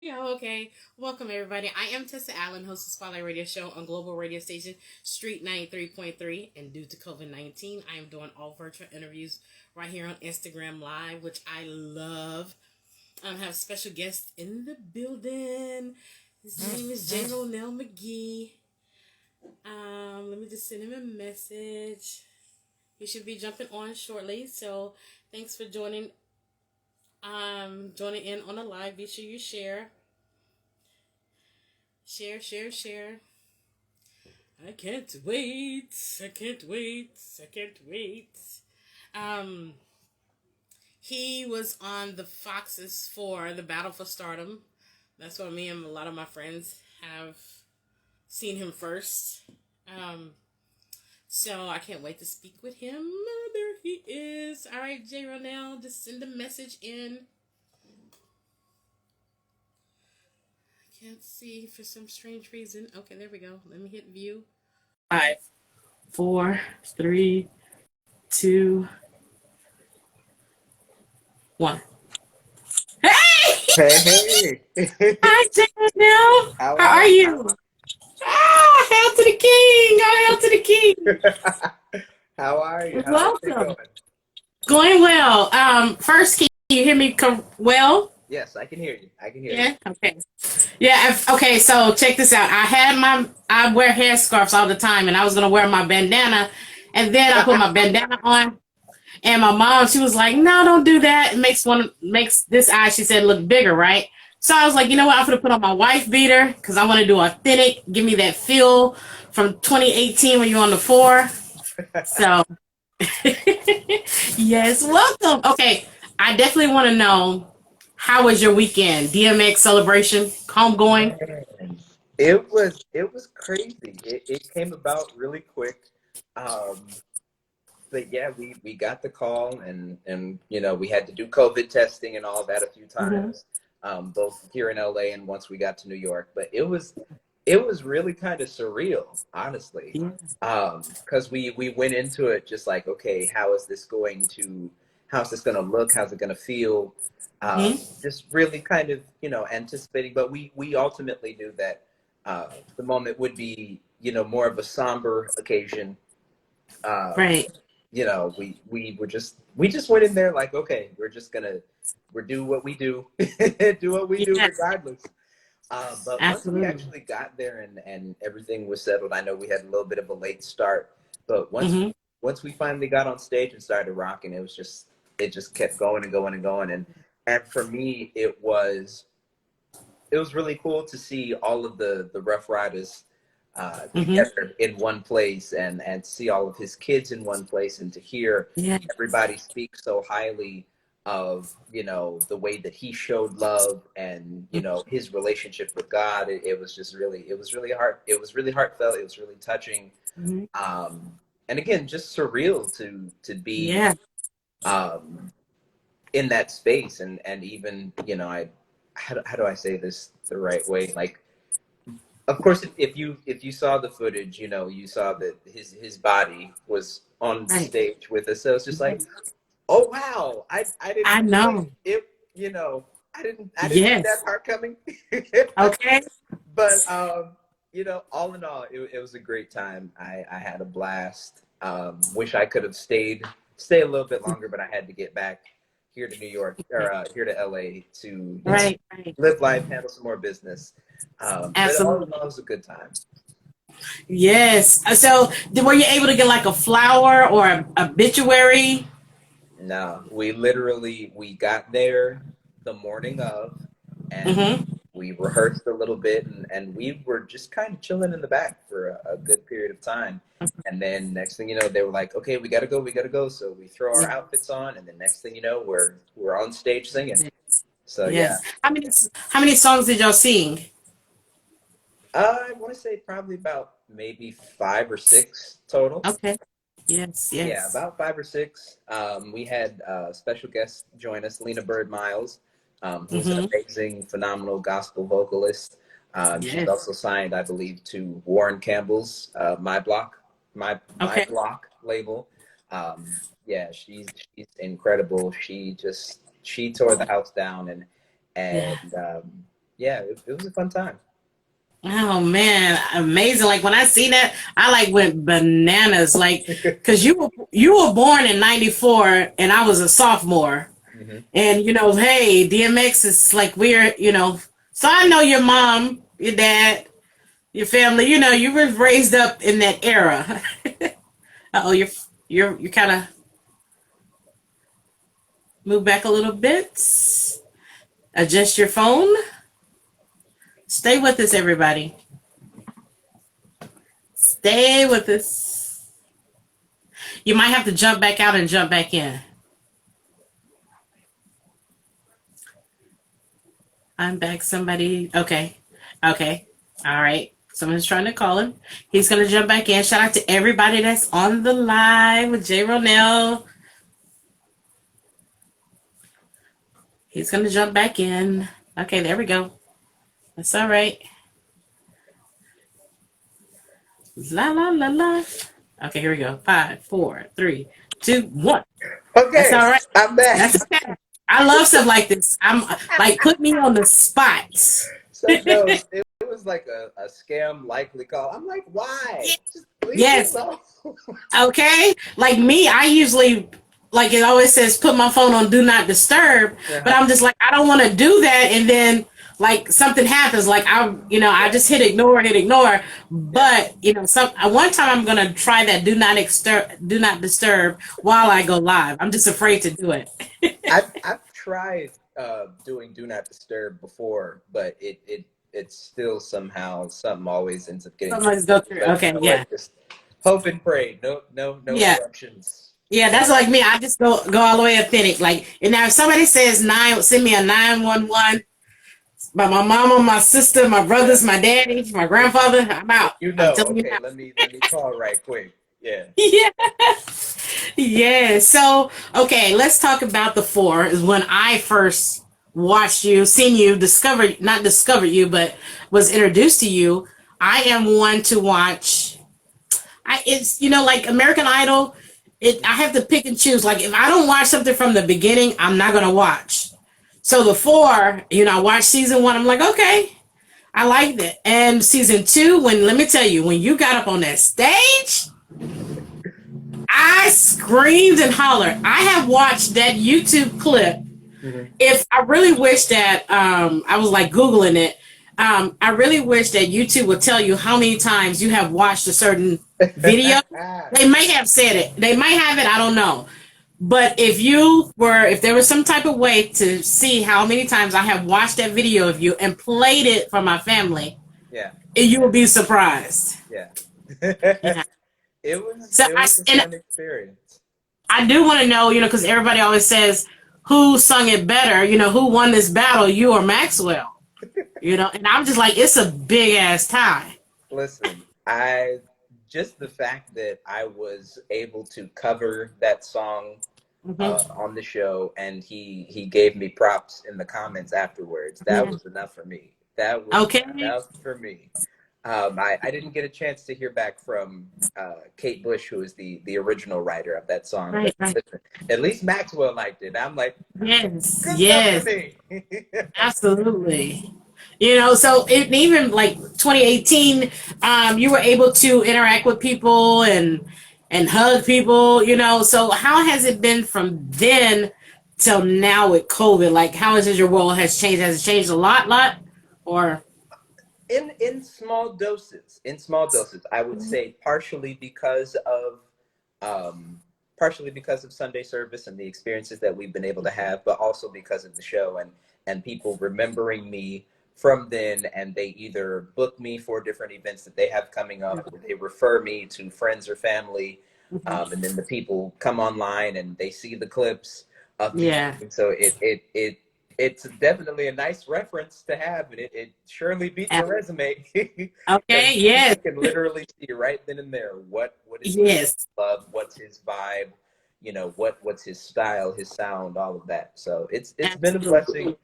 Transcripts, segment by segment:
Yeah, okay. Welcome, everybody. I am Tessa Allen, host of Spotlight Radio Show on Global Radio Station Street 93.3. And due to COVID 19, I am doing all virtual interviews right here on Instagram Live, which I love. I have special guests in the building. His name is JeRonelle McGhee. Let me just send him a message. He should be jumping on shortly. So thanks for joining in on the live. Be sure you share. I can't wait. I can't wait. I can't wait. Um, he was on the Foxes for the Battle for Stardom. That's why me and a lot of my friends have seen him first. Um, so I can't wait to speak with him. Oh, there he is. All right, J. Ronell, just send a message in. Can't see for some strange reason. Okay, there we go. Let me hit view. Five, four, three, two, one. Hey! Hey, hey. Hi, Daniel. How How are are you? Ah, hail to the king. Oh, hail to the you? king. How are you? How's everything Welcome. going? Going well. First, can you hear me well? Yes, I can hear you. I can hear you. Yeah. Okay. Yeah. Okay. So check this out. I wear headscarves all the time, and I was gonna wear my bandana, and then I put my bandana on, and my mom, she was like, "No, don't do that. It makes this eye," she said, "look bigger, right?" So I was like, you know what? I'm gonna put on my wife beater because I want to do authentic. Give me that feel from 2018 when you're on the four. So yes, welcome. Okay, I definitely want to know how was your weekend? DMX celebration, homegoing. Man, it was crazy. It came about really quick. Um, but yeah, we got the call and we had to do COVID testing and all that a few Hmm. times, both here in LA and once we got to New York. But it was really kind of surreal, honestly, Yeah. because we went into it just like, okay, how's this going to look? How's it going to feel? Hmm. Just really kind of anticipating, but we ultimately knew that the moment would be more of a somber occasion. Um, Right. we just went in there like, okay, we're do what we do, do what we do Yes. regardless. But once we Absolutely. actually got there and everything was settled, I know we had a little bit of a late start, but Hmm. once we finally got on stage and started rocking, it just kept going and going and going. And for me, it was really cool to see all of the Rough Riders Hmm. together in one place and see all of his kids in one place and to hear Yeah. everybody speak so highly of the way that he showed love and his relationship with God. It was really heartfelt. It was really touching, Hmm. um, and again, just surreal to be Yeah. um, in that space. And even I how do I say this the right way? Like, of course, if you saw the footage, you saw that his body was on Right. stage with us. So it's just like, oh wow, I didn't I really, know. it you know I didn't see that Yes. part coming. Okay. But all in all, it was a great time. I had a blast. Wish I could have stay a little bit longer, but I had to get back here to New York, or here to LA to Right. Right. live life, handle some more business. But all in Absolutely. all, it was a good time. Yes. So, were you able to get like a flower or a obituary? No, we got there the morning of, and Mm-hmm. we rehearsed a little bit, and we were just kind of chilling in the back for a good period of time. And then next thing you know, they were like, "Okay, we gotta go." So we throw our outfits on, and then next thing you know, we're on stage singing. So yeah, Yes. How many songs did y'all sing? I want to say probably about maybe 5 or 6 total. Okay. Yes. Yeah, Yes. about 5 or 6. We had special guests join us, Lena Bird Miles, who's an Mm-hmm. amazing, phenomenal gospel vocalist. She's Yes. also signed, I believe, to Warren Campbell's My Okay. Block label. Yeah, she's incredible. She tore the house down, and Yeah. and yeah, it was a fun time. Oh man, amazing! Like when I see that, I like went bananas. Like, cause you were born in '94, and I was a sophomore. Hmm. And hey, DMX is like we're. So I know your mom, your dad, your family. You were raised up in that era. Oh, you kind of move back a little bit. Adjust your phone. Stay with us, everybody. Stay with us. You might have to jump back out and jump back in. I'm back. Somebody. Okay. Okay. All right. Someone's trying to call him. He's going to jump back in. Shout out to everybody that's on the live with JeRonelle. He's going to jump back in. Okay, there we go. That's all right. La, la, la, la. Okay, here we go. 5, 4, 3, 2, 1. That's Okay, all right. I'm back. That's okay. I love stuff like this. I'm like, put me on the spot. So no, it was like a scam likely call. I'm like, why? Just leave me Yes. alone. Okay. Like me, I usually, like it always says, put my phone on do not disturb. But I'm just like, I don't want to do that. And then like something happens. Like I just hit ignore. But one time I'm gonna try that do not disturb while I go live. I'm just afraid to do it. I've tried doing do not disturb before, but it's still somehow something always ends up getting Sometimes go through. like, Okay, yeah. just hope and pray. No Yeah. interruptions. Yeah, that's like me. I just go all the way authentic. Like, and now if somebody says send me a 911 by my mama, my sister, my brothers, my daddy, my grandfather, I'm out. I'm telling you Okay, now. let me call right quick. Yeah. Yeah. Yeah. So, okay, let's talk about the four. Is when I first watched you, seen you, not discovered you, but was introduced to you. I am one to watch. It's like American Idol. I have to pick and choose. Like if I don't watch something from the beginning, I'm not gonna watch. So the four, I watched season one. I'm like, okay, I liked it. And season two, let me tell you, when you got up on that stage, I screamed and hollered. I have watched that YouTube clip. Mm-hmm. If I really wish that I was like Googling it. I really wish that YouTube would tell you how many times you have watched a certain video. They may have said it. They might have it. I don't know. But if there was some type of way to see how many times I have watched that video of you and played it for my family, Yeah. you will be surprised. Yeah. Yeah. It was So a fun experience. I do want to know, because everybody always says who sung it better. Who won this battle, you or Maxwell? And I'm just like, it's a big ass tie. Listen, just the fact that I was able to cover that song on the show, and he gave me props in the comments afterwards. That was enough for me. That was okay. enough for me. I didn't get a chance to hear back from Kate Bush, who is the original writer of that song. Right, but listen, at least Maxwell liked it. I'm like, yes, good yes, stuff for me. absolutely. So even like 2018, you were able to interact with people and hug people. So how has it been from then till now with COVID? Like, how has your world has changed? Has it changed a lot, or? In small doses. I would say um partially because of Sunday service and the experiences that we've been able to have, but also because of the show and people remembering me from then, and they either book me for different events that they have coming up, or they refer me to friends or family, and then the people come online and they see the clips of me. Yeah. So it's definitely a nice reference to have, and it surely beats a resume. Okay. Yes. You can literally see right then and there what is Yes. love, what's his vibe, what's his style, his sound, all of that. So it's been a blessing.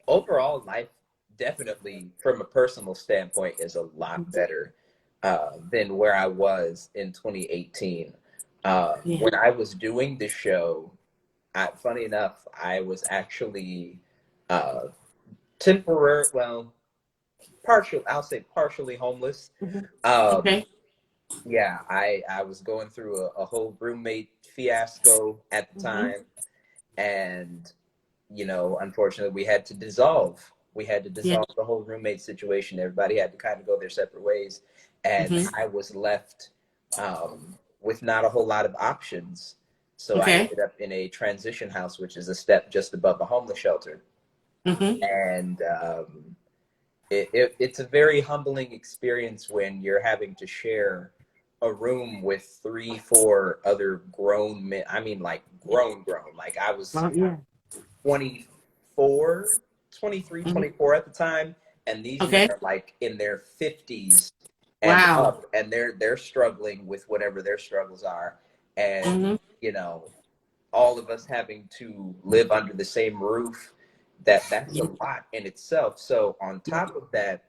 Overall, life definitely, from a personal standpoint, is a lot better than where I was in 2018. When I was doing the show, funny enough, I was actually temporary, well, I'll say partially homeless. Mhm. Um, Okay. yeah, I was going through a whole roommate fiasco at the Hmm. time, and unfortunately, we had to Yeah. dissolve the whole roommate situation. Everybody had to kind of go their separate ways, and Hmm. I was left with not a whole lot of options. So I Okay. ended up in a transition house, which is a step just above a homeless shelter. Hmm. And it's a very humbling experience when you're having to share a room with three, four other grown men. I mean, like grown. Like I was Well, yeah. 24, 23, Hmm. 24 at the time, and these men Okay. are like in their 50s and Wow. up, and they're struggling with whatever their struggles are, and Hmm. you know, all of us having to live under the same roof. That's a Yeah. lot in itself. So on Yeah. top of that,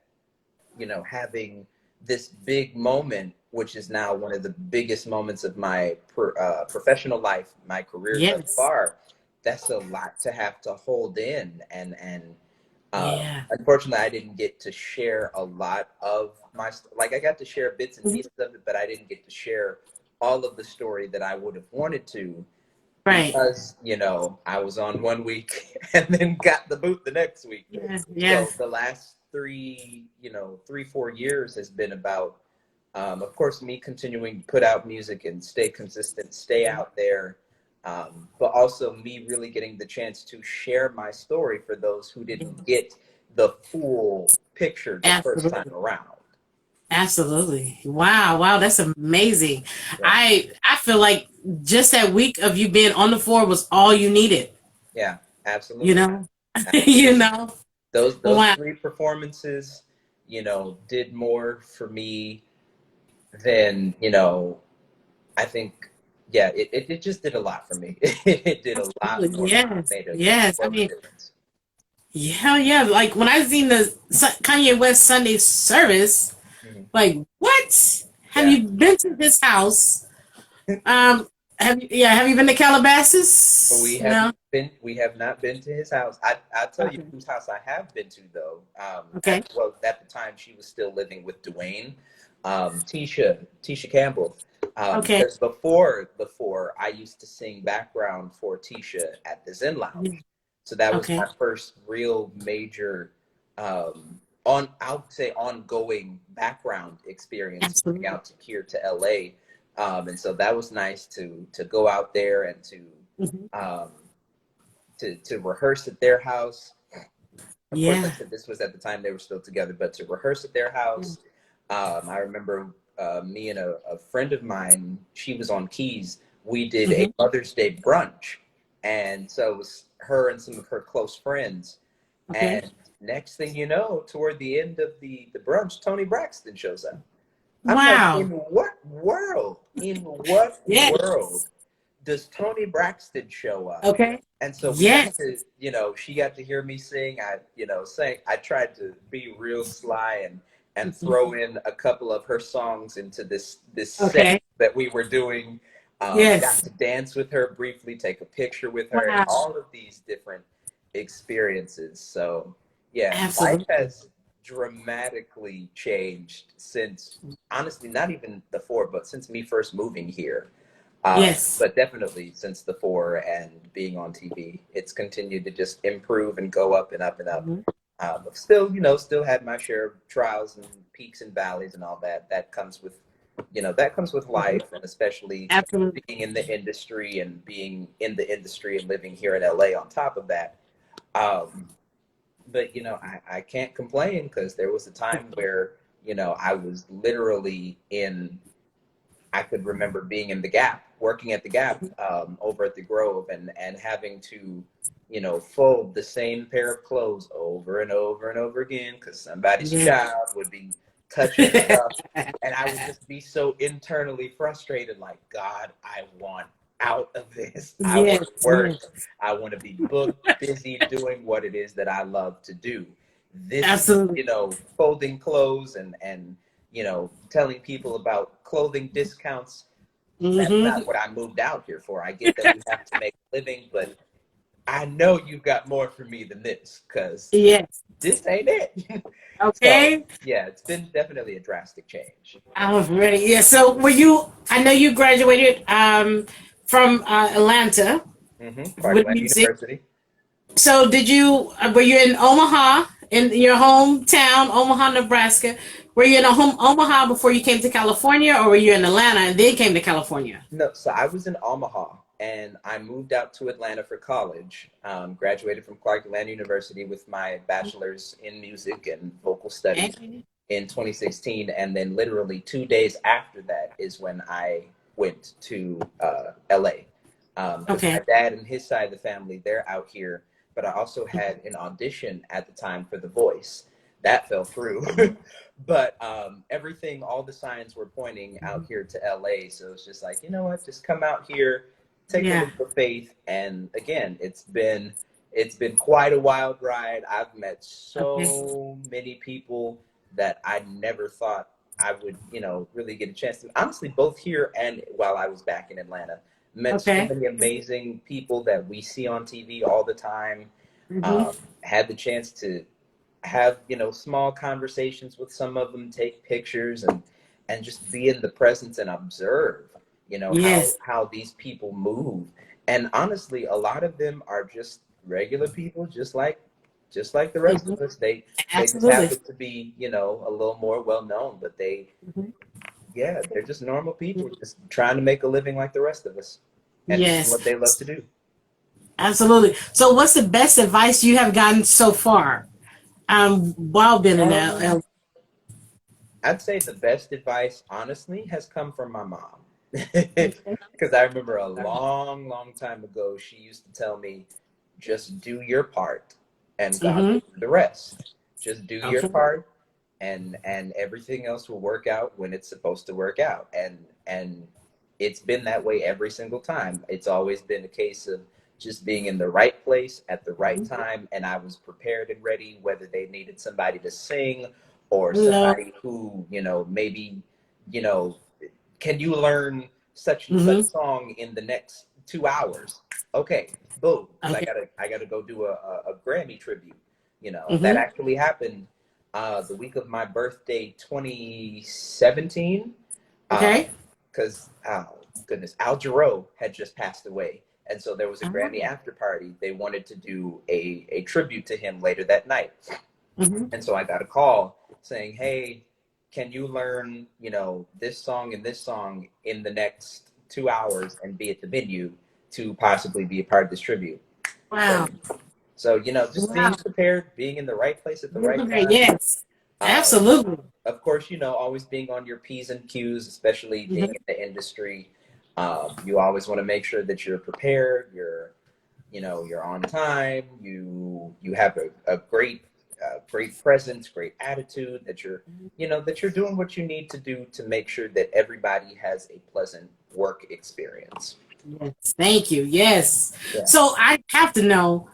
having this big moment, which is now one of the biggest moments of my professional life, my career thus Yes. far, that's a lot to have to hold in. And Yeah. unfortunately, I didn't get to share a lot of like I got to share bits and Mhm. pieces of it, but I didn't get to share all of the story that I would have wanted to Right. because I was on one week and then got the boot the next week. Yes. So Yes. the last 3 4 years has been about of course me continuing to put out music and stay consistent, stay out there, but also me really getting the chance to share my story for those who didn't get the full picture the first time Absolutely. around. Absolutely. Wow. Wow. That's amazing. Yeah, I feel like just that week of you being on the floor was all you needed. yeah, You absolutely, know. You absolutely. know. Those Wow. three performances, did more for me than, I think, yeah, it just did a lot for me. It did a lot Absolutely. more for me. It Yes. made a Yes. I world of mean, difference. yeah, yeah. Like when I seen the Kanye West Sunday service, Mhm. like what? Have Yeah. you been to his house? Um, have you been to Calabasas? No. We have not been to his house. I'll tell you Okay. whose house I have been to though. Okay. At the time she was still living with Dwayne, Tisha Campbell. Okay. Because before I used to sing background for Tisha at the Zen Lounge. Yeah. So that was my Okay. first real major on I would say ongoing background experience moving Absolutely. out to here to LA. And so that was nice to go out there and Hmm. um, to rehearse at their house. Of course, like Yeah. I said, this was at the time they were still together, but to rehearse at their Yeah. house, I remember me and a friend of mine, she was on keys. We did a Hmm. Mother's Day brunch, and so it was her and some of her close friends. Okay. And next thing you know, toward the end of the brunch, Tony Braxton shows up. I'm like, Wow. in what world? In what world Yes. does Tony Braxton show up? Okay. And so we got Yes. to, she got to hear me sing. I tried to be real sly and throw in a couple of her songs into this set Okay. that we were doing. Got Yes. to dance with her briefly, take a picture with her, and Wow. all of these different experiences. So, yeah, life Absolutely. has dramatically changed since, honestly, not even the four, but since me first moving here. Yes. But definitely since the four and being on TV, it's continued to just improve and go up and up and up. Mhm. Still, still had my share of trials and peaks and valleys and all that. That comes with Mhm. life, and especially Absolutely. being in the industry and being in the industry and living here in LA on top of that. Um, but I can't complain because there was a time where I was literally in. I could remember being in the Gap, working at the Gap over at the Grove, and having to, fold the same pair of clothes over and over and over again because somebody's Yes. child would be touching stuff, and I would just be so internally frustrated. Like, God, I want out of this. I want Yes. to work. Yes. I want to be booked, busy doing what it is that I love to do. This, Absolutely. folding clothes and telling people about clothing discounts. That's Hmm. not what I moved out here for. I get that we have to make a living, but I know you got more for me than this, because Yes. this ain't it. So Okay. yeah, it's been definitely a drastic change. I was ready. Yeah. So were you? I know you graduated from Atlanta Clark with Atlanta music. University. So did you? Were you in Omaha, in your hometown, Omaha, Nebraska? Were you in Omaha before you came to California, or were you in Atlanta and then came to California? No, so I was in Omaha and I moved out to Atlanta for college. Graduated from Clark Atlanta University with my bachelor's in music and vocal studies Okay. in 2016. And then, literally 2 days after that, is when I went to LA. Because my Okay. dad and his side of the family, they're out here. But I also had an audition at the time for The Voice. That fell through. But everything, all the signs were pointing out here to LA. So it's just like, you know what, just come out here, take a Yeah. leap of faith. And again, it's been quite a wild ride. I've met Okay. so many people that I never thought I would, really get a chance to. Honestly, both here and while I was back in Atlanta, met so Okay. many amazing people that we see on TV all the time. Hmm. Had the chance to have, small conversations with some of them, take pictures, and just be in the presence and observe, how Yes. these people move. And honestly, a lot of them are just regular people, just like the rest Hmm. of us. They just Absolutely. happen to be, a little more well known, but Hmm. yeah, they're just normal people just trying to make a living like the rest of us and doing Yes. what they love to do. Absolutely. So, what's the best advice you have gotten so far? While being in um L. I'd say the best advice, honestly, has come from my mom. Okay. Because I remember a long, long time ago, she used to tell me, just do your part and God Hmm. will do the rest. Just do your Okay. part, and everything else will work out when it's supposed to work out. And it's been that way every single time. It's always been a case of just being in the right place at the right time, and I was prepared and ready, whether they needed somebody to sing or No. somebody who, maybe, you know can you learn such and such Hmm. song in the next 2 hours? Okay, boom, because I Okay. gotta I gotta go do a Grammy tribute. That Hmm. actually happened the week of my birthday, 2017. Okay. Because, oh goodness, Al Jarreau had just passed away, and so there was a Grammy Oh. after party. They wanted to do a tribute to him later that night. Hmm. And so I got a call saying, "Hey, can you learn, this song and this song in the next 2 hours and be at the venue to possibly be a part of this tribute?" Wow. And so, just being Wow. prepared, being in the right place at the right time. Yes. Um, Absolutely. of course, always being on your P's and Q's, especially being Hmm. in the industry. You always want to make sure that you're prepared, you're on time, you have a great presence, great attitude, that you're doing what you need to do to make sure that everybody has a pleasant work experience. Yes. Thank you. Yes. Yeah. So I have to know,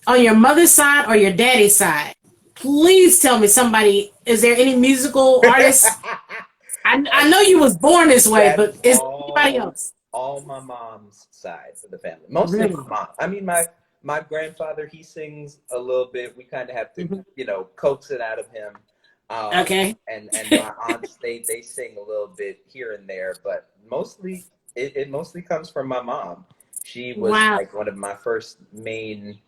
on your mother's side or your daddy's side, please tell me somebody. Is there any musical artists? I know you was born this way, That's but is there anybody all else? all my mom's side of the family. Mostly Really? my mom. I mean, my grandfather, he sings a little bit. We kind of have to, Hmm. coax it out of him. Okay. And my aunts, they sing a little bit here and there, but mostly it mostly comes from my mom. She was Wow. like one of my first main,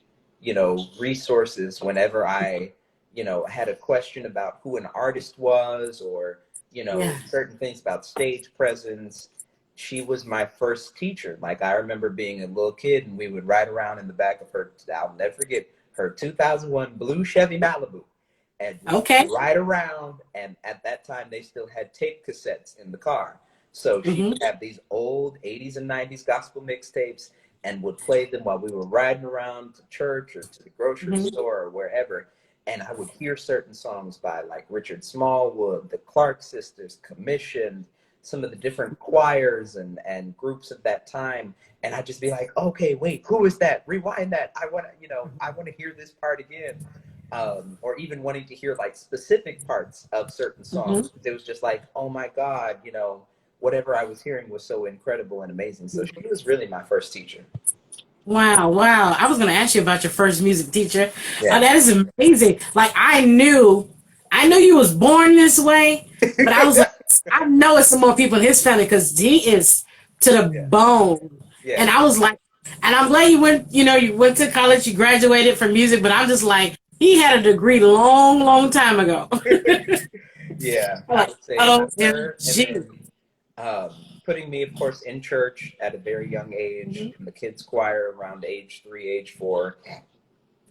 resources whenever I, had a question about who an artist was, or Yeah. certain things about stage presence. She was my first teacher. Like, I remember being a little kid and we would ride around in the back of her, I'll never forget, her 2001 blue Chevy Malibu. And we would Okay. ride around, and at that time they still had tape cassettes in the car. So she Hmm. would have these old 80s and 90s gospel mixtapes and would play them while we were riding around to church or to the grocery Hmm. store or wherever. And I would hear certain songs by, like, Richard Smallwood, the Clark Sisters, commissioned, some of the different choirs and groups of that time. And I'd just be like, okay, wait, who is that? Rewind that. I want to hear this part again. Or even wanting to hear, like, specific parts of certain Hmm. songs. It was just like, oh my God, whatever I was hearing was so incredible and amazing. So she was really my first teacher. Wow, wow. I was going to ask you about your first music teacher. Yeah. That is amazing. Like I knew you was born this way, but I was like, I know it's some more people in his family because he is to the Yeah. bone. Yeah. And I was like, and I'm glad you went to college, you graduated from music, but I'm just like, he had a degree long, long time ago. Yeah, I Like, would say her, and OMG. then putting me, of course, in church at a very young age, in the kids' choir around age 3, age 4.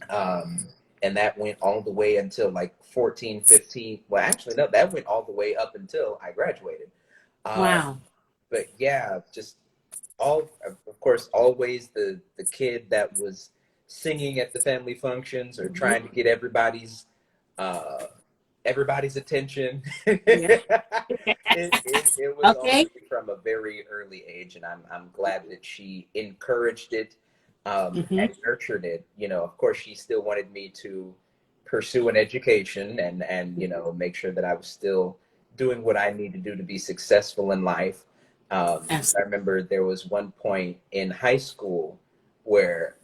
Um, and that went all the way until like 14, 15. Well, actually, no, that went all the way up until I graduated. Wow. But yeah, just all, of course, always the kid that was singing at the family functions or trying to get uh, everybody's attention. Yeah. It was all Okay. from a very early age, and I'm glad that she encouraged it Hmm. and nurtured it. Of course, she still wanted me to pursue an education and make sure that I was still doing what I need to do to be successful in life. I Absolutely. remember there was one point in high school where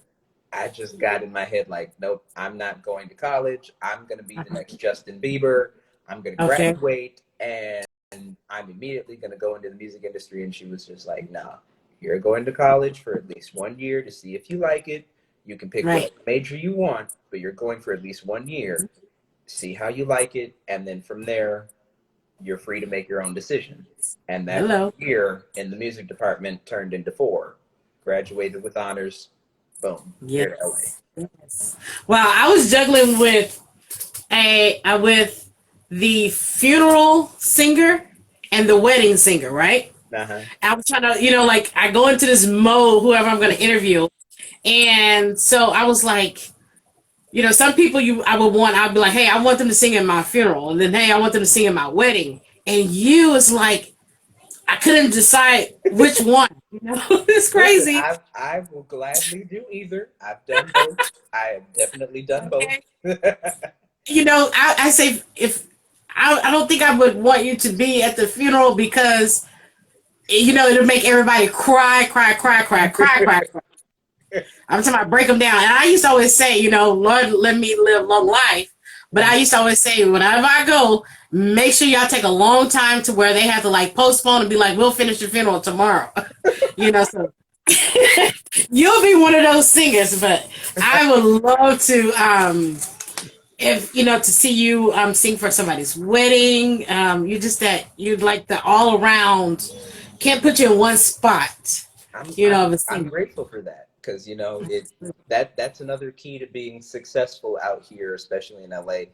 I just got in my head like, nope, I'm not going to college. I'm going to be the next Justin Bieber. I'm going to Okay. graduate and I'm immediately going to go into the music industry. And she was just like, nah, you're going to college for at least 1 year to see if you like it. You can pick Right. whatever major you want, but you're going for at least 1 year. See how you like it. And then from there, you're free to make your own decision. And that Hello. year in the music department turned into 4. Graduated with honors. Boom, here to LA. Yes. Yes. Well, I was juggling with with the funeral singer and the wedding singer, right? Uh-huh. I was trying to, like I go into this mode, whoever I'm going to interview, and so I was like, some people I'd be like, hey, I want them to sing in my funeral, and then hey, I want them to sing in my wedding, and you was like, I couldn't decide which one. It's Listen, crazy. I will gladly do either. I've done both. I have definitely done both. Okay. I say if I don't think I would want you to be at the funeral because it'll make everybody cry, cry, cry, cry, cry, cry, cry. I'm talking about break them down. And I used to always say, Lord, let me live long life. But I used to always say, whenever I go, make sure y'all take a long time to where they have to like postpone and be like, we'll finish the funeral tomorrow. So you'll be one of those singers. But I would love to, if to see you sing for somebody's wedding. You'd like the all around. Can't put you in one spot. I'm Of a I'm singer. grateful for that because that's another key to being successful out here, especially in LA,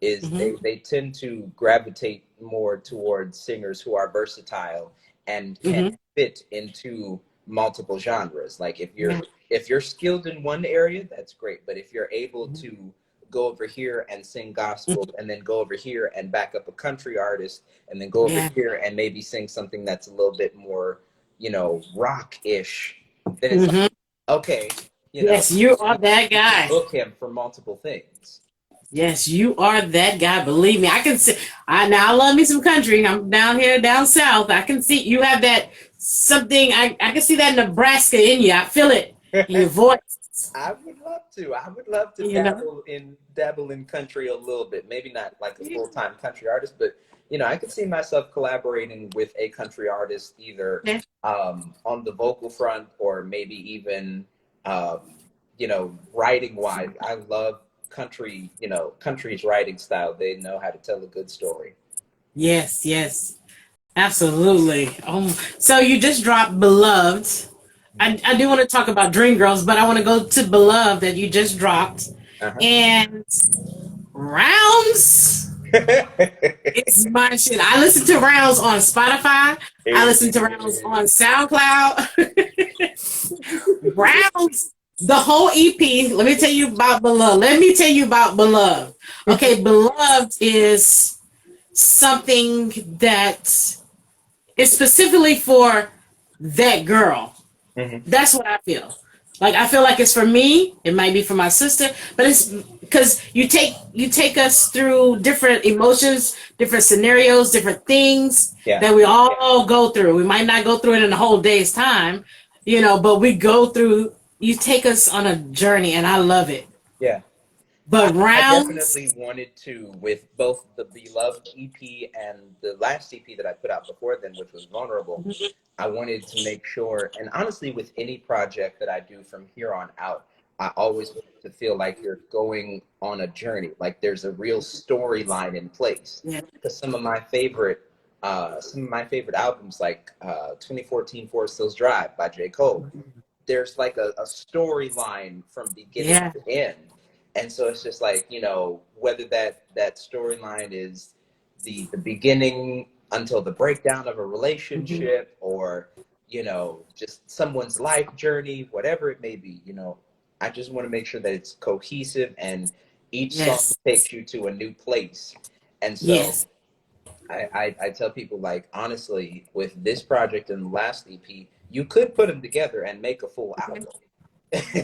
is Hmm. they tend to gravitate more towards singers who are versatile and can Hmm. fit into multiple genres. Like Yeah. if you're skilled in one area, that's great. But if you're able to go over here and sing gospel and then go over here and back up a country artist and then go over Yeah. here and maybe sing something that's a little bit more rock-ish, then it's like, Hmm. okay, Yes, you are that we can guy. book him for multiple things. Yes, you are that guy. Believe me, I can see. I love me some country. I'm down here, down south. I can see you have that something. I can see that Nebraska in you. I feel it in your voice. I would love to. I would love to You know. dabble in country a little bit. Maybe not like a full-time country artist, but I could see myself collaborating with a country artist either Yeah. on the vocal front or maybe even writing wise. I love country's writing style. They know how to tell a good story. Yes. Yes. Absolutely. So you just dropped Beloved. I do want to talk about Dreamgirls, but I want to go to Beloved that you just dropped. Uh-huh. And Rounds is my shit. I listen to Rounds on Spotify. I listen to Rounds on SoundCloud. Rounds, the whole EP. Let me tell you about Beloved. Okay, Beloved is something that is specifically for that girl. Mhm. That's what I feel. Like I feel like it's for me. It might be for my sister, but it's because you take us through different emotions, different scenarios, different things Yeah. that we all go through. We might not go through it in a whole day's time, but we go through you take us on a journey, and I love it. Yeah. But I rounds, definitely wanted to, with both the Beloved EP and the last EP that I put out before then, which was Vulnerable, I wanted to make sure, and honestly, with any project that I do from here on out, I always want to feel like you're going on a journey, like there's a real storyline in place. yeah, Because some of my favorite albums, like 2014 Forest Hills Drive by J. Cole, there's like a storyline from beginning yeah, to end. And so it's just like, whether that storyline is the beginning until the breakdown of a hmm, relationship, or just someone's life journey, whatever it may be, I just want to make sure that it's cohesive and each song yes, takes you to a new place. And so yes, I tell people, like, honestly, with this project and the last EP, you could put them together and make a full album.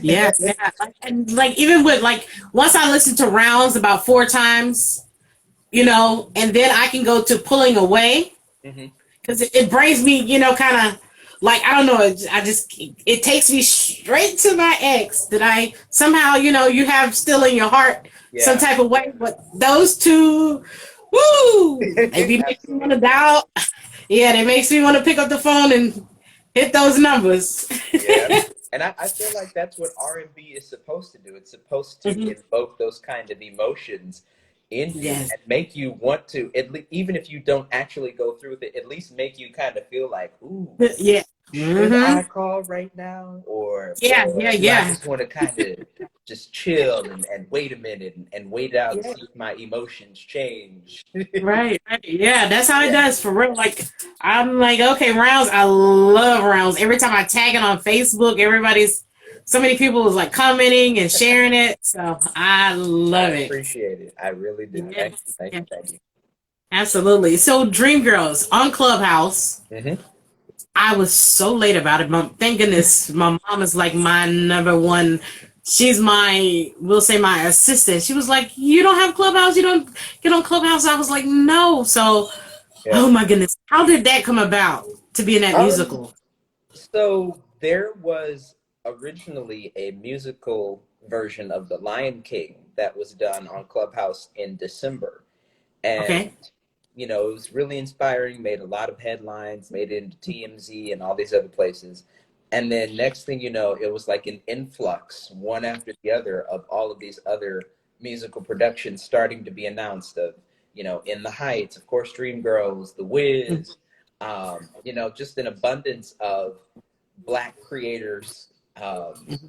yeah, yeah. And like even with like once I listen to rounds about 4 times, and then I can go to pulling away Hmm. because it brings me, kind of like I don't know. I just it takes me straight to my ex that I somehow, you have still in your heart some Yeah. type of way. But those two, woo, maybe makes me want to Absolutely. dial. Yeah, they makes me want to pick up the phone and hit those numbers. Yeah. And I feel like that's what R&B is supposed to do. It's supposed to Mhm. invoke those kind of emotions in you Yes. and make you want to, even if you don't actually go through with it, at least make you kind of feel like, ooh, Yeah. should I Hmm. call right now, or Yeah. Yeah. do I Yeah. just want to kind of just chill and wait a minute and wait out and Yeah. see if my emotions change? Right, right. Yeah, that's how it Yeah. does for real. Like I'm like, okay, rounds. I love rounds. Every time I tag it on Facebook, so many people was like commenting and sharing it. So I I love it. appreciate it. I really do. Thank you. Yes, Thank yeah, you. Thank you. absolutely. So Dreamgirls on Clubhouse. Hmm. I was so late about it. Thank goodness my mom is like my number one. She's we'll say my assistant. She was like, you don't have Clubhouse? You don't get on Clubhouse? I was like, no. So Yeah. oh my goodness. How did that come about to be in that Um, musical? so there was originally a musical version of The Lion King that was done on Clubhouse in December. And, Okay. it was really inspiring, made a lot of headlines, made it into TMZ and all these other places. And then next thing you know, it was like an influx, one after the other, of all of these other musical productions starting to be announced of, In the Heights, of course, Dreamgirls, The Wiz, just an abundance of Black creators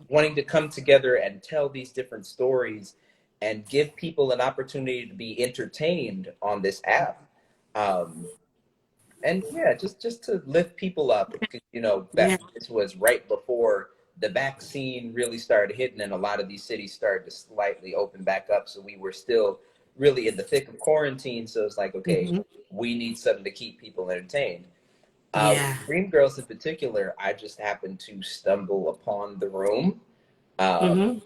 wanting to come together and tell these different stories and give people an opportunity to be entertained on this app. Um, and yeah, just to lift people up. 'Cause, Yeah. that this was right before the vaccine really started hitting, and a lot of these cities started to slightly open back up. So we were still really in the thick of quarantine. So it's like, okay, Hmm. we need something to keep people entertained. With Yeah. Dreamgirls in particular, I just happened to stumble upon the room. Um, Hmm.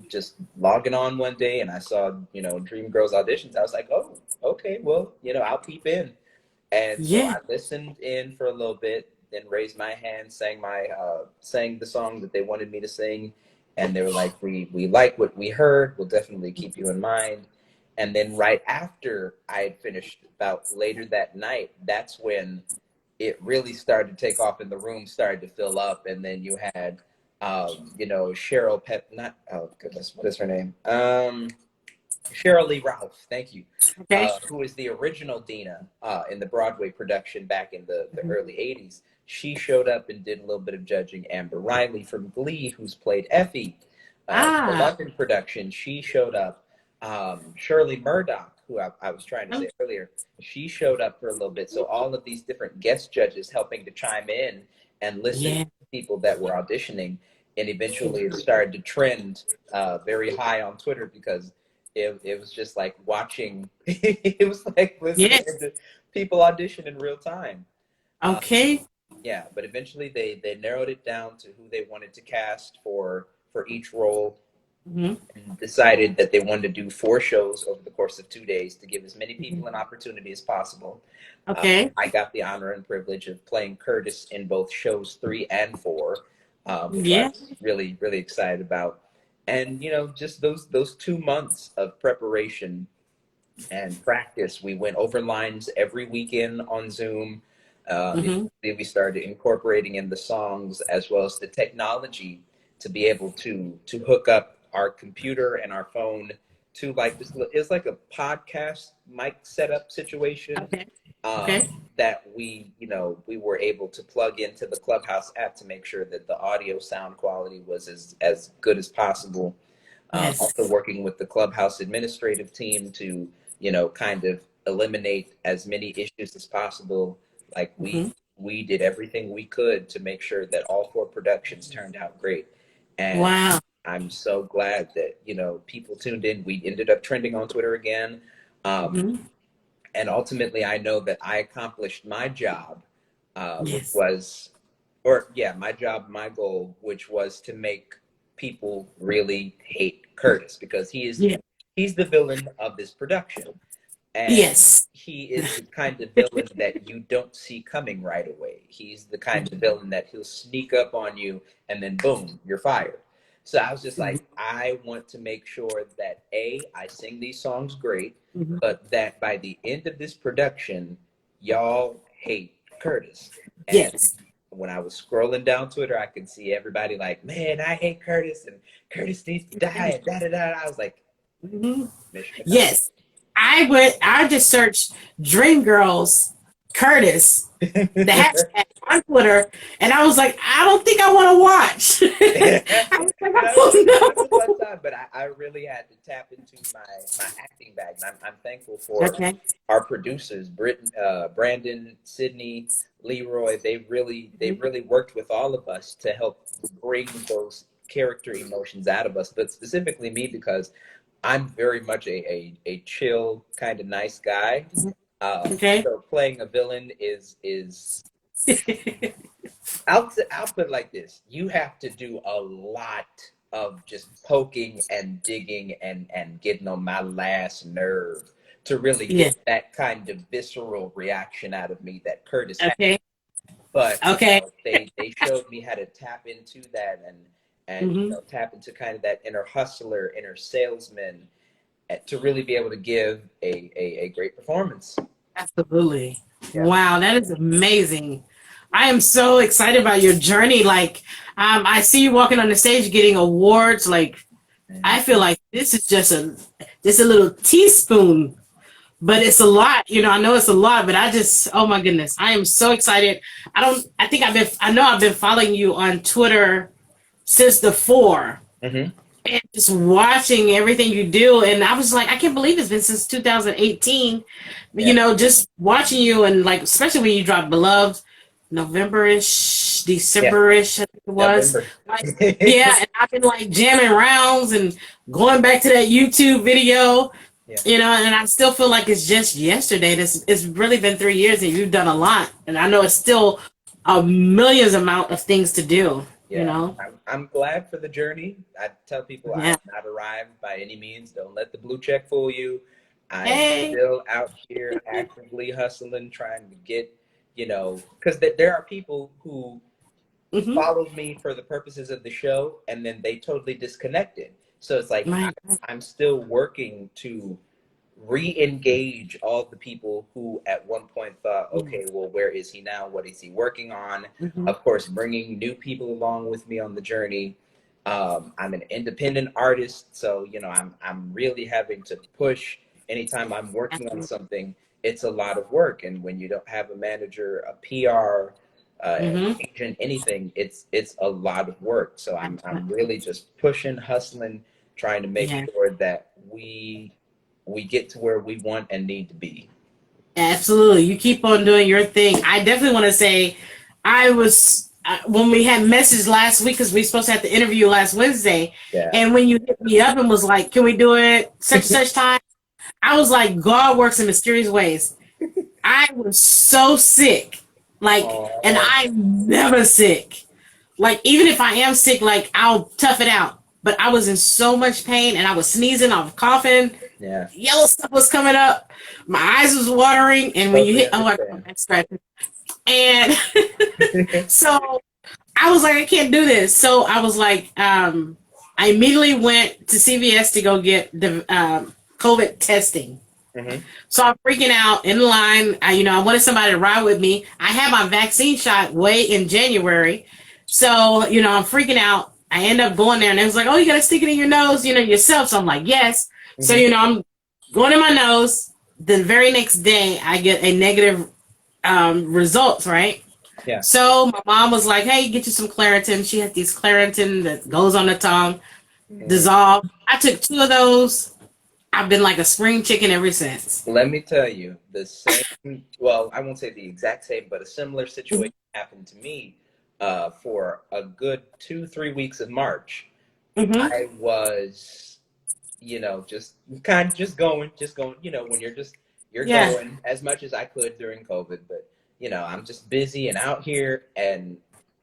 just logging on one day, and I saw, Dreamgirls auditions. I was like, oh, okay, well, I'll peep in. And so Yeah. I listened in for a little bit, then raised my hand, sang the song that they wanted me to sing, and they were like, "We like what we heard. We'll definitely keep you in mind." And then right after I had finished, about later that night, that's when it really started to take off, and the room started to fill up. And then you had, Cheryl Pet, not, oh goodness, what is her name? Cheryl Lee Ralph, thank you, Okay. who is the original Dina in the Broadway production back in the Mhm. early 80s. She showed up and did a little bit of judging. Amber Riley from Glee, who's played Effie, the Ah. London production, she showed up. Shirley Murdoch, who I was trying to say earlier, she showed up for a little bit. So all of these different guest judges helping to chime in and listen to Yeah. people that were auditioning. And eventually it started to trend very high on Twitter, because it was just like watching, it was like listening Yeah. to people audition in real time. Uh, Okay. yeah, but eventually they narrowed it down to who they wanted to cast for each role, Hmm. and decided that they wanted to do 4 shows over the course of 2 days to give as many people an opportunity as possible. Okay. I got the honor and privilege of playing Curtis in both shows 3 and 4. which I Yeah. was really, really excited about. And, just those 2 months of preparation and practice. We went over lines every weekend on Zoom. Mm-hmm. We started incorporating in the songs as well as the technology to be able to hook up our computer and our phone to like this. It's like a podcast mic setup situation Okay. um, Okay. that we were able to plug into the Clubhouse app to make sure that the audio sound quality was as good as possible. Also Yes. working with the Clubhouse administrative team to, kind of eliminate as many issues as possible. Like Mm-hmm. we did everything we could to make sure that all four productions turned out great. And Wow. I'm so glad that, people tuned in. We ended up trending on Twitter again. Um, Mm-hmm. and ultimately, I know that I accomplished my job, which Yes. was, or yeah, my job, my goal, which was to make people really hate Curtis because Yeah. he's the villain of this production, and Yes. he is the kind of villain that you don't see coming right away. He's the kind of villain that he'll sneak up on you and then boom, you're fired. So I was just Mm-hmm. like, I want to make sure that I sing these songs great, Mm-hmm. but that by the end of this production, y'all hate Curtis. And Yes. when I was scrolling down Twitter, I could see everybody like, man, I hate Curtis and Curtis needs to die and da da da. I was like, Mm-hmm. mission Yes. I just searched Dream Girls Curtis, the accomplished. hashtag on Twitter, and I was like, I don't think I want to watch. I was like, No, it was oh fun time, but I really had to tap into my acting bag, and I'm thankful no. for Okay. our producers, Brandon, Sydney, Leroy. They really worked with all of us to help bring those character emotions out of us, but specifically me because I'm very much a chill kind of nice guy. Okay. So playing a villain is I'll put it like this: you have to do a lot of just poking and digging and getting on my last nerve to really Yeah. get that kind of visceral reaction out of me that Curtis had. Okay. But Okay. they showed me how to tap into that and Mm-hmm. tap into kind of that inner hustler, inner salesman, to really be able to give a great performance. Absolutely. Yeah. Wow, that is amazing. I am so excited about your journey. Like, I see you walking on the stage getting awards. Like, I Mhm. feel like this is just a little teaspoon, but it's a lot. I know it's a lot, but oh my goodness, I am so excited. I know I've been following you on Twitter since the four. Mhm. And just watching everything you do, and I was like, I can't believe it's been since 2018. Yeah. Just watching you, and like, especially when you dropped Beloved, November-ish, Yeah. December-ish, I think it was. November. Like, yeah, and I've been like jamming rounds and going back to that YouTube video, Yeah. and I still feel like it's just yesterday. It's really been 3 years, and you've done a lot, and I know it's still a millions amount of things to do. You Yeah, know, I'm glad for the journey. I tell people I yeah. have not arrived by any means. Don't let the blue check fool you. I am Hey. still out here actively hustling, trying to get, because there are people who Mm-hmm. followed me for the purposes of the show and then they totally disconnected. So it's like Right. I'm still working to re-engage all the people who at one point thought, okay, well, where is he now? What is he working on? Mm-hmm. Of course, bringing new people along with me on the journey. I'm an independent artist, so I'm really having to push. Anytime I'm working on something, it's a lot of work, and when you don't have a manager, a PR, Mm-hmm. agent, anything, it's a lot of work. So I'm really just pushing, hustling, trying to make Yeah, sure that we get to where we want and need to be. absolutely. You keep on doing your thing. I definitely want to say, when we had message last week because we supposed to have the interview last Wednesday, Yeah. and when you hit me up and was like, "Can we do it such and such time?" I was like, "God works in mysterious ways." I was so sick, like, and Oh, I'm never sick. Like, even if I am sick, like, I'll tough it out. But I was in so much pain, and I was sneezing, I was coughing, yeah. yellow stuff was coming up, my eyes was watering, and when you Totally hit, oh, I got understand. back scratching. And so I was like, I can't do this. So I was like, I immediately went to CVS to go get the COVID testing. Mm-hmm. So I'm freaking out in line. I wanted somebody to ride with me. I had my vaccine shot way in January. So, I'm freaking out. I end up going there and it was like, oh, you got to stick it in your nose, yourself. So I'm like, yes. So, Mm-hmm. I'm going in my nose. The very next day, I get a negative results, right? Yeah. So my mom was like, hey, get you some Claritin. She had these Claritin that goes on the tongue, Mm. dissolve. I took 2 of those. I've been like a spring chicken ever since. Let me tell you, the same, well, I won't say the exact same, but a similar Mm-hmm. situation happened to me for a good 2, 3 weeks of March. Mm-hmm. I was, just kind of just going, when you're Yeah. going as much as I could during COVID, but, I'm just busy and out here. And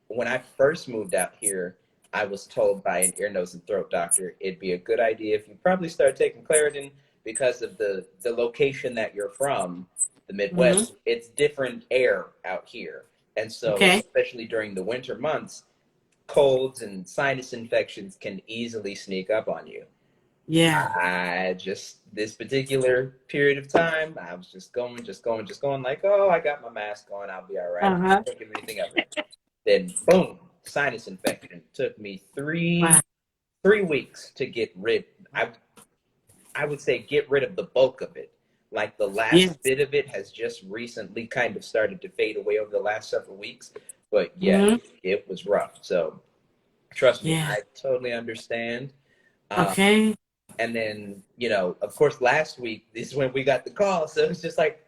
when I first moved out here, I was told by an ear, nose, and throat doctor it'd be a good idea if you probably start taking Claritin because of the location that you're from, the Mm-hmm. Midwest. It's different air out here. And so, Okay. especially during the winter months, colds and sinus infections can easily sneak up on you. Yeah. I just, this particular period of time, I was just going, like, oh, I got my mask on, I'll be all right. I'm Uh-huh. not thinking anything of it. Then, boom, sinus infection. Took me Wow. 3 weeks to get rid. I would say get rid of the bulk of it. Like the last Yes. bit of it has just recently kind of started to fade away over the last several weeks. But yeah, Mm-hmm. it was rough. So trust me, Yeah. I totally understand. Uh, Okay. and then, of course, last week, this is when we got the call. So it's just like,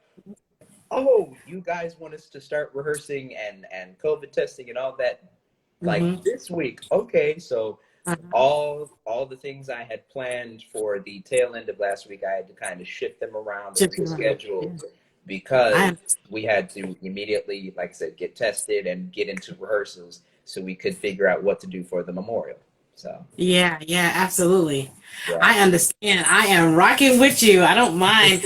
oh, you guys want us to start rehearsing and COVID testing and all that like Mm-hmm. this week. Okay, so Uh-huh. all the things I had planned for the tail end of last week, I had to kind of shift them around and Chips around. reschedule Yeah. because I we had to immediately, like I said, get tested and get into rehearsals so we could figure out what to do for the memorial. So Yeah, yeah, absolutely. yeah. I understand. I am rocking with you. I don't mind.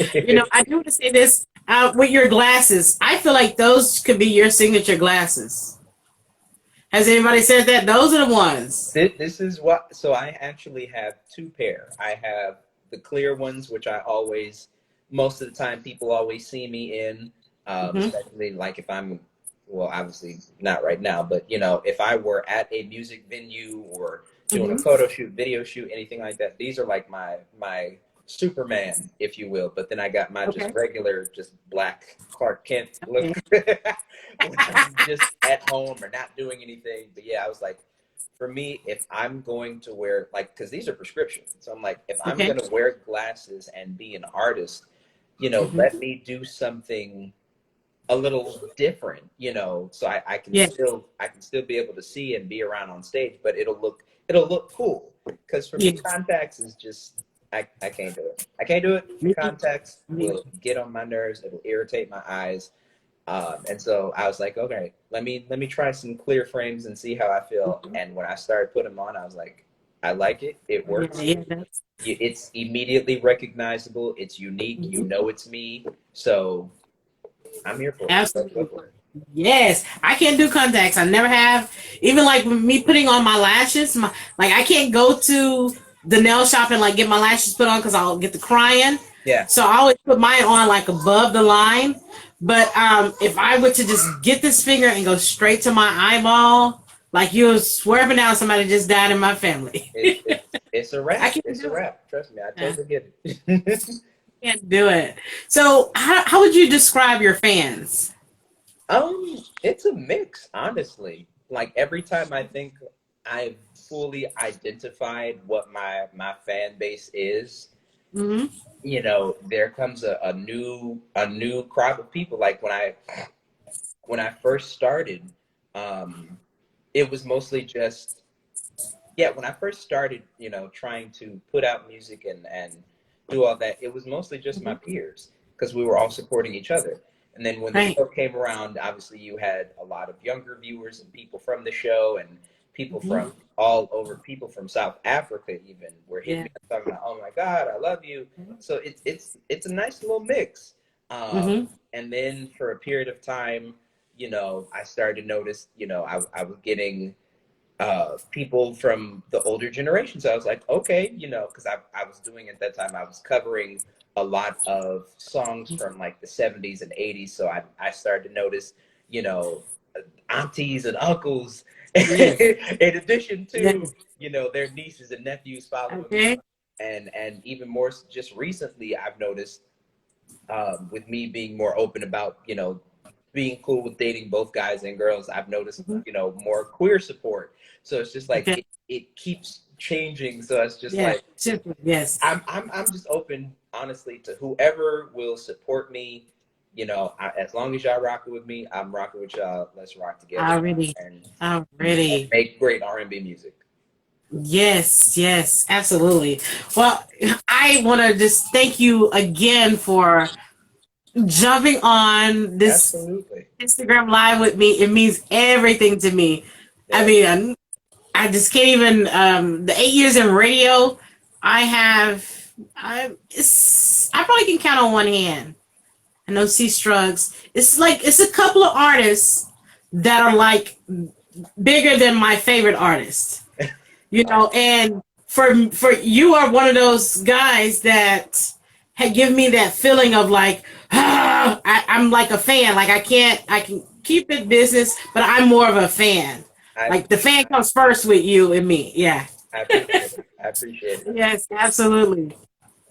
I do want to say this with your glasses. I feel like those could be your signature glasses. Has anybody said that? Those are the ones. This is what, so I actually have two pair. I have the clear ones, which I always, most of the time, people always see me in, Hmm. especially like if I'm, well, obviously not right now, but if I were at a music venue or doing a Hmm. photo shoot, video shoot, anything like that, these are like my Superman, if you will. But then I got my just Okay. regular, just black Clark Kent look Okay. when I'm just at home or not doing anything. But yeah, I was like, for me, if I'm going to wear, like, because these are prescriptions, so I'm like, if I'm Okay. going to wear glasses and be an artist, Hmm. let me do something a little different, so I can Yeah. still be able to see and be around on stage, but it'll look cool. Because for me, Yeah. contacts is just, I can't do it. I can't do it. Me too. Contacts Me. will get on my nerves. It'll irritate my eyes. And so I was like, okay, let me try some clear frames and see how I feel. Mhm. And when I started putting them on, I was like, I like it. It Yeah, works. yeah, that's. It's immediately recognizable. It's unique. Mhm. It's me. So I'm here for it. Let's go Absolutely. for it. Yes, I can't do contacts. I never have. Even like with me putting on my lashes, like I can't go to the nail shop and like get my lashes put on because I'll get the crying. Yeah. So I always put mine on like above the line. But if I were to just get this finger and go straight to my eyeball, like you'll swear up and down somebody just died in my family. It's a I wrap. can't It's a do it. wrap. Trust me, I I totally get it. can't do it. So how would you describe your fans? It's a mix, honestly. Like every time I think I've fully identified what my fan base is, Hmm. there comes a new crowd of people. Like when I first started, um, it was mostly just, yeah. When I first started, trying to put out music and do all that, it was mostly just my peers because we were all supporting each other. And then when the Right. show came around, obviously you had a lot of younger viewers and people from the show and people Hmm. from all over, people from South Africa even were hitting Yeah. me up talking about, oh my God, I love you. So it's a nice little mix. Um, Hmm. and then for a period of time, you know, I started to notice, you know, I was getting people from the older generation. So I was like, okay, you know, because I was doing at that time, I was covering a lot of songs from like the 70s and 80s. So I started to notice, you know, aunties and uncles, Yes. in addition Yes. to, you know, their nieces and nephews following me. Okay. And even more just recently, I've noticed with me being more open about, you know, being cool with dating both guys and girls, I've noticed, Mhm. you know, more queer support. So it's just like Okay. it keeps changing. So it's just Yes. like Super. Yes. I'm just open, honestly, to whoever will support me. You know, as long as y'all rocking with me, I'm rocking with y'all. Let's rock together Already. and Already. make great R&B music. Yes, yes, absolutely. Well, I want to just thank you again for jumping on this Absolutely. Instagram live with me. It means everything to me. I Yeah. mean, I just can't even. The 8 years in radio, I have. I probably can count on one hand. I know C Strugs. It's a couple of artists that are like bigger than my favorite artist. You know, and for you are one of those guys that had given me that feeling of like I'm like a fan. Like I can keep it business, but I'm more of a fan. I Like the fan comes first with you and me. Yeah. I appreciate it. I appreciate it. Yes, absolutely.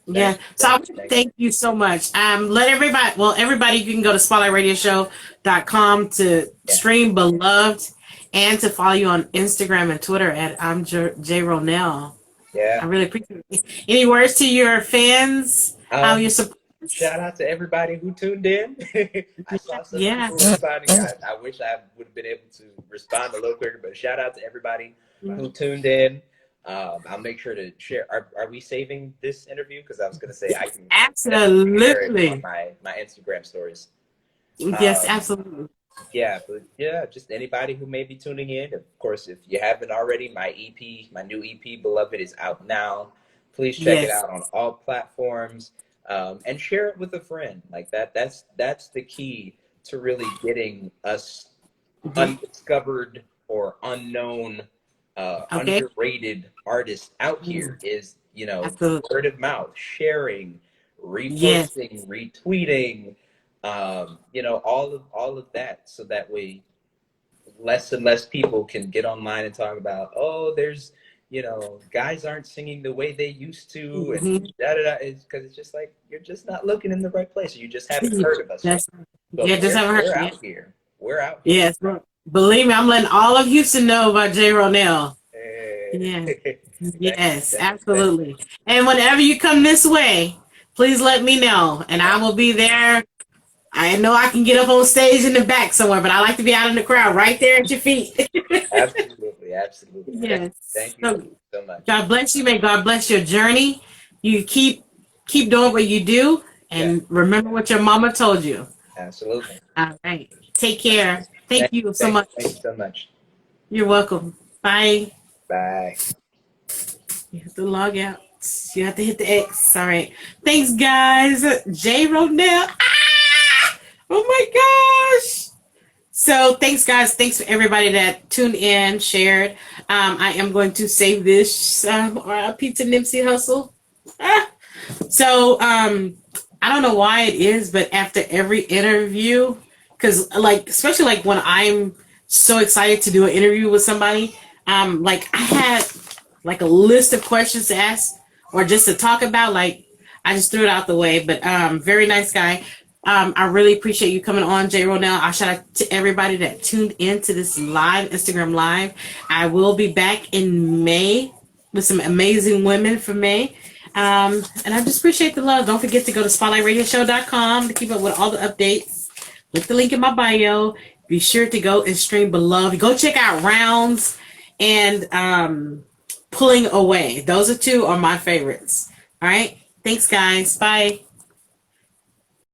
Yeah. Thank you, So I thank want you, to thank you. thank you so much. Let everybody, well, everybody, you can go to spotlightradioshow.com to Yeah, stream Beloved and to follow you on Instagram and Twitter at I'm JeRonelle. I yeah. really appreciate it. Any words to your fans? Your Um, supporters? Shout out to everybody who tuned in. I saw some Yeah. people responding. I wish I would have been able to respond a little quicker, but shout out to everybody who tuned in. I'll make sure to share. Are we saving this interview? Because I was going to say I can definitely share it on Absolutely. my Instagram stories. Yes, Um, absolutely. yeah, but yeah, just anybody who may be tuning in. Of course, if you haven't already, my new EP, Beloved, is out now. Please check it Yes. out on all platforms, and share it with a friend. Like that. That's the key to really getting us Mhm. undiscovered or unknown, Okay. underrated artists out Mm, here. Is, you know, absolutely. word of mouth, sharing, Yes. reposting, retweeting, you know, all of that, so that way less and less people can get online and talk about, oh, there's, you know, guys aren't singing the way they used to, and Mhm. da da da. It's because it's just like you're just not looking in the right place. You just haven't heard of us yet. That's But yeah. Just haven't heard. we're Yeah. out here. We're out here. Yes. Believe me, I'm letting all of Houston know about JeRonelle. Yeah. Hey. Thank you, Yes, thank you, thank you. absolutely. And whenever you come this way, please let me know, and I will be there. I know I can get up on stage in the back somewhere, but I like to be out in the crowd, right there at your feet. Absolutely, absolutely. Yes. Thank So you so much. God bless you. May God bless your journey. You keep doing what you do, Yeah, and remember what your mama told you. absolutely. All right. Take care. Thank Thank you, you so thank you, much. thank you so much. You're welcome. Bye. Bye. You have to log out. You have to hit the X. All right. Thanks, guys. JeRonelle. Ah! Oh my gosh. So thanks, guys. Thanks for everybody that tuned in, shared. I am going to save this Pizza Nipsey Hustle. Ah. So I don't know why it is, but after every interview, because like especially like when I'm so excited to do an interview with somebody, like I had like a list of questions to ask or just to talk about. Like I just threw it out the way, but very nice guy. I really appreciate you coming on, JeRonelle. I'll shout out to everybody that tuned in to this live Instagram live. I will be back in May with some amazing women for May. And I just appreciate the love. Don't forget to go to spotlightradioshow.com to keep up with all the updates. Click the link in my bio. Be sure to go and stream Beloved. Go check out Rounds and Pulling Away. Those are two are my favorites. All right. Thanks, guys. Bye.